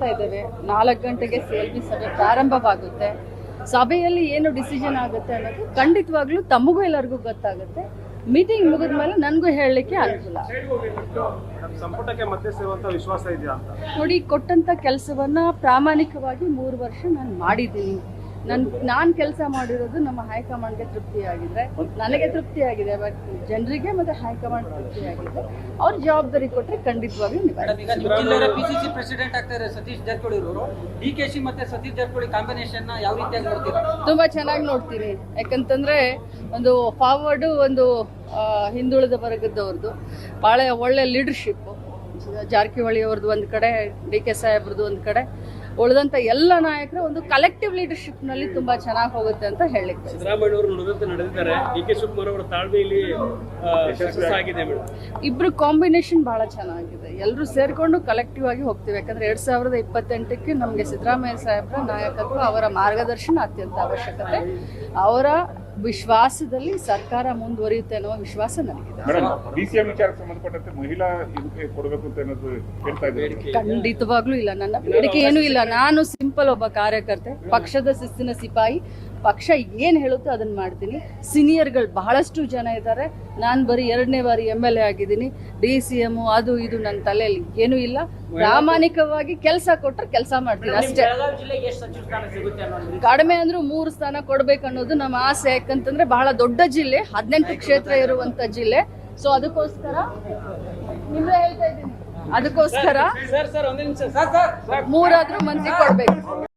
ಹೇಳ್ತಾ ಇದ್ದೇವೆ 4 ಗಂಟೆಗೆ CLB ಸಭೆ ಪ್ರಾರಂಭವಾಗುತ್ತೆ. ಸಭೆಯಲ್ಲಿ ಏನು ಡಿಸಿಷನ್ ಆಗುತ್ತೆ ಅನ್ನೋದು ಖಂಡಿತವಾಗ್ಲೂ ತಮಗೂ ಎಲ್ಲರಿಗೂ ಗೊತ್ತಾಗುತ್ತೆ. ಮೀಟಿಂಗ್ ಮುಗಿದ ಮೇಲೆ ನನಗೂ ಹೇಳಲಿಕ್ಕೆ ಅನುಕೂಲ. ಸಂಪುಟಕ್ಕೆ ಮತ್ತೆ ಸೇರುವಂತ ವಿಶ್ವಾಸ ಇದೆಯಾ ಅಂತ ನೋಡಿ, ಕೊಟ್ಟಂತ ಕೆಲಸವನ್ನ ಪ್ರಾಮಾಣಿಕವಾಗಿ 3 ವರ್ಷ ನಾನು ಮಾಡಿದ್ದೀನಿ. ನಾನು ಕೆಲಸ ಮಾಡಿರೋದು ನಮ್ಮ ಹೈಕಮಾಂಡ್ಗೆ ತೃಪ್ತಿಯಾಗಿದ್ರೆ, ನನಗೆ ತೃಪ್ತಿಯಾಗಿದೆ, ಬಟ್ ಜನರಿಗೆ ಮತ್ತೆ ಹೈಕಮಾಂಡ್ ತೃಪ್ತಿಯಾಗಿದೆ. ಅವ್ರ ಜವಾಬ್ದಾರಿ ಕೊಟ್ಟರೆ ಖಂಡಿತವಾಗ್ಲೂ PCC ಪ್ರೆಸಿಡೆಂಟ್ ಆಗ್ತಾರೆ ಸತೀಶ್ ಜಾರಕಿಹೊಳಿ ಅವರು. DKC ಮತ್ತೆ ಸತೀಶ್ ಜಾರಕಿಹೊಳಿ ಕಾಂಬಿನೇಷನ್ ಯಾವ ರೀತಿಯಾಗಿ ನೋಡ್ತೀರಾ? ತುಂಬಾ ಚೆನ್ನಾಗಿ ನೋಡ್ತೀನಿ. ಯಾಕಂತಂದ್ರೆ ಒಂದು ಫಾರ್ವರ್ಡ್, ಒಂದು ಹಿಂದುಳಿದ ವರ್ಗದವ್ರದ್ದು ಭಾಳ ಒಳ್ಳೆ ಲೀಡರ್ಶಿಪ್. ಜಾರಕಿಹೊಳಿ ಅವ್ರದ್ದು ಒಂದು ಕಡೆ, DK ಸಾಹೇಬ್ರದ್ದು ಒಂದು ಕಡೆ, ಉಳಿದಂತ ಎಲ್ಲ ನಾಯಕರ ಒಂದು ಕಲೆಕ್ಟಿವ್ ಲೀಡರ್ಶಿಪ್ ನಲ್ಲಿ ತುಂಬಾ ಚೆನ್ನಾಗಿ ಹೋಗುತ್ತೆ ಅಂತ ಹೇಳಿಕ್ಕೆ. ಸಿದ್ದರಾಮಯ್ಯ ಅವರು ನುಡಿದಂತೆ ನಡೆದಿದ್ದಾರೆ. DK ಶಿವಕುಮಾರ್ ಅವರ ತಾಳ್ಮೆಯಲ್ಲಿ ಸಕ್ಸಸ್ ಆಗಿದೆ ಮೇಡಮ್. ಇಬ್ರು ಕಾಂಬಿನೇಷನ್ ಬಹಳ ಚೆನ್ನಾಗಿದೆ. ಎಲ್ಲರೂ ಸೇರ್ಕೊಂಡು ಕಲೆಕ್ಟಿವ್ ಆಗಿ ಹೋಗ್ತೀವಿ. ಯಾಕಂದ್ರೆ 2028ಕ್ಕೆ ನಮಗೆ ಸಿದ್ದರಾಮಯ್ಯ ಸಾಹೇಬ್ರ ನಾಯಕತ್ವ, ಅವರ ಮಾರ್ಗದರ್ಶನ ಅತ್ಯಂತ ಅವಶ್ಯಕತೆ. ಅವರ ವಿಶ್ವಾಸದಲ್ಲಿ ಸರ್ಕಾರ ಮುಂದುವರಿಯುತ್ತೆ ಅನ್ನೋ ವಿಶ್ವಾಸ ನನಗಿದೆ. DCM ವಿಚಾರಕ್ಕೆ ಸಂಬಂಧಪಟ್ಟಂತೆ ಮಹಿಳಾ ಇದಕ್ಕೆ ಕೊಡಬೇಕು ಅಂತ ಏನಾದ್ರು ಹೇಳ್ತಾ ಇದ್ದಾರೆ? ಖಂಡಿತವಾಗ್ಲೂ ಇಲ್ಲ, ನನ್ನ ಬೇಡಿಕೆ ಏನೂ ಇಲ್ಲ. ನಾನು ಸಿಂಪಲ್ ಒಬ್ಬ ಕಾರ್ಯಕರ್ತೆ, ಪಕ್ಷದ ಶಿಸ್ತಿನ ಸಿಪಾಯಿ. ಪಕ್ಷ ಏನ್ ಹೇಳುತ್ತೋ ಅದನ್ನ ಮಾಡ್ತೀನಿ. ಸೀನಿಯರ್ಗಳು ಬಹಳಷ್ಟು ಜನ ಇದ್ದಾರೆ. ನಾನು ಬರೀ 2ನೇ ಬಾರಿ MLA ಆಗಿದ್ದೀನಿ. DCM ಅದು ಇದು ನನ್ನ ತಲೆಯಲ್ಲಿ ಏನೂ ಇಲ್ಲ. ಪ್ರಾಮಾಣಿಕವಾಗಿ ಕೆಲಸ ಕೊಟ್ಟರೆ ಕೆಲಸ ಮಾಡ್ತೀನಿ ಅಷ್ಟೇ. ಕಡಿಮೆ ಅಂದ್ರೂ 3 ಸ್ಥಾನ ಕೊಡ್ಬೇಕು ಅನ್ನೋದು ನಮ್ಮ ಆಸೆ. ಯಾಕಂತಂದ್ರೆ ಬಹಳ ದೊಡ್ಡ ಜಿಲ್ಲೆ, 18 ಕ್ಷೇತ್ರ ಇರುವಂತ ಜಿಲ್ಲೆ. ಸೊ ಅದಕ್ಕೋಸ್ಕರ ನಿಮ್ಗೆ ಹೇಳ್ತಾ ಇದ್ದೀನಿ, ಅದಕ್ಕೋಸ್ಕರ 3 ಮಂದಿ ಕೊಡ್ಬೇಕು.